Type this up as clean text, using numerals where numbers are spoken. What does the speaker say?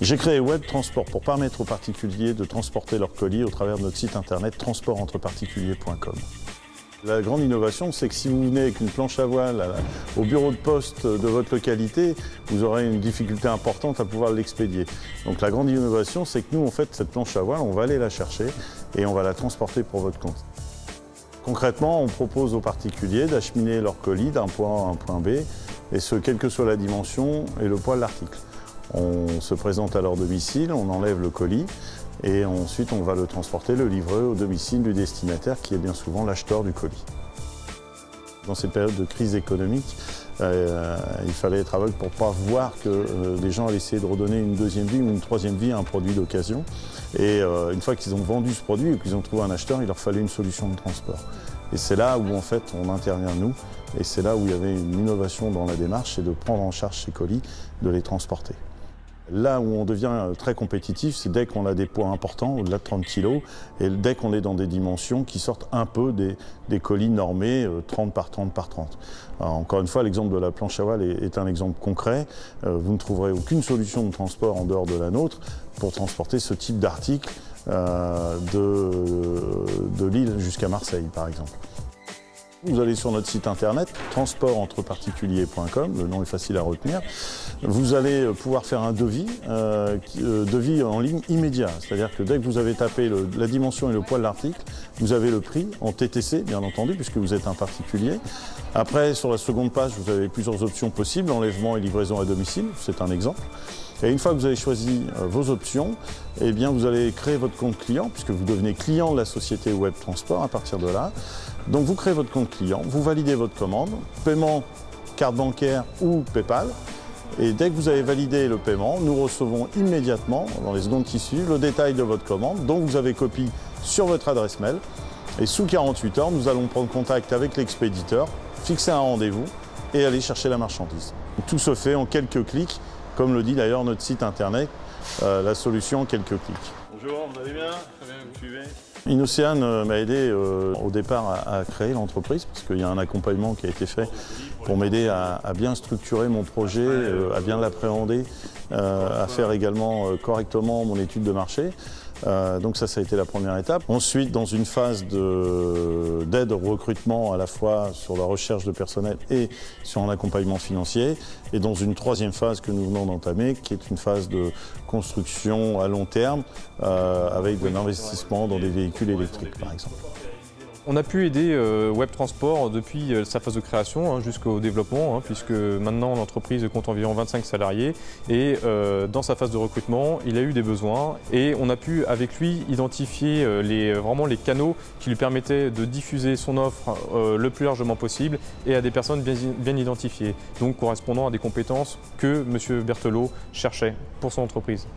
J'ai créé Web Transport pour permettre aux particuliers de transporter leurs colis au travers de notre site internet transportentreparticuliers.com. La grande innovation, c'est que si vous venez avec une planche à voile au bureau de poste de votre localité, vous aurez une difficulté importante à pouvoir l'expédier. Donc la grande innovation, c'est que nous, en fait, cette planche à voile, on va aller la chercher et on va la transporter pour votre compte. Concrètement, on propose aux particuliers d'acheminer leur colis d'un point A à un point B, et ce, quelle que soit la dimension et le poids de l'article. On se présente à leur domicile, on enlève le colis, et ensuite on va le transporter, le livrer au domicile du destinataire qui est bien souvent l'acheteur du colis. Dans cette période de crise économique, il fallait être aveugle pour ne pas voir que les gens allaient essayer de redonner une deuxième vie ou une troisième vie à un produit d'occasion. Et une fois qu'ils ont vendu ce produit et qu'ils ont trouvé un acheteur, il leur fallait une solution de transport. Et c'est là où en fait on intervient nous, et c'est là où il y avait une innovation dans la démarche, c'est de prendre en charge ces colis, de les transporter. Là où on devient très compétitif, c'est dès qu'on a des poids importants, au-delà de 30 kg, et dès qu'on est dans des dimensions qui sortent un peu des colis normés, 30 par 30 par 30. Alors, encore une fois, l'exemple de la planche à voile est un exemple concret. Vous ne trouverez aucune solution de transport en dehors de la nôtre pour transporter ce type d'article de Lille jusqu'à Marseille, par exemple. Vous allez sur notre site internet, transportentreparticuliers.com, le nom est facile à retenir. Vous allez pouvoir faire un devis en ligne immédiat. C'est-à-dire que dès que vous avez tapé la dimension et le poids de l'article, vous avez le prix en TTC, bien entendu, puisque vous êtes un particulier. Après, sur la seconde page, vous avez plusieurs options possibles, enlèvement et livraison à domicile, c'est un exemple. Et une fois que vous avez choisi vos options, eh bien vous allez créer votre compte client, puisque vous devenez client de la société Web Transport à partir de là. Donc vous créez votre compte client, vous validez votre commande, paiement carte bancaire ou PayPal. Et dès que vous avez validé le paiement, nous recevons immédiatement, dans les secondes qui suivent, le détail de votre commande, dont vous avez copie sur votre adresse mail. Et sous 48 heures, nous allons prendre contact avec l'expéditeur, fixer un rendez-vous et aller chercher la marchandise. Tout se fait en quelques clics. Comme le dit d'ailleurs notre site internet, la solution en quelques clics. Bonjour, vous allez bien? Très bien, vous suivez? Inocéane m'a aidé au départ à créer l'entreprise, parce qu'il y a un accompagnement qui a été fait pour m'aider à bien structurer mon projet, à bien l'appréhender, à faire également correctement mon étude de marché. Donc ça a été la première étape. Ensuite, dans une phase d'aide au recrutement, à la fois sur la recherche de personnel et sur un accompagnement financier. Et dans une troisième phase que nous venons d'entamer, qui est une phase de construction à long terme, avec de l'investissement dans des véhicules électriques, par exemple. On a pu aider Web Transport depuis sa phase de création jusqu'au développement, puisque maintenant l'entreprise compte environ 25 salariés et dans sa phase de recrutement, il a eu des besoins et on a pu avec lui identifier vraiment les canaux qui lui permettaient de diffuser son offre le plus largement possible et à des personnes bien identifiées, donc correspondant à des compétences que M. Berthelot cherchait pour son entreprise.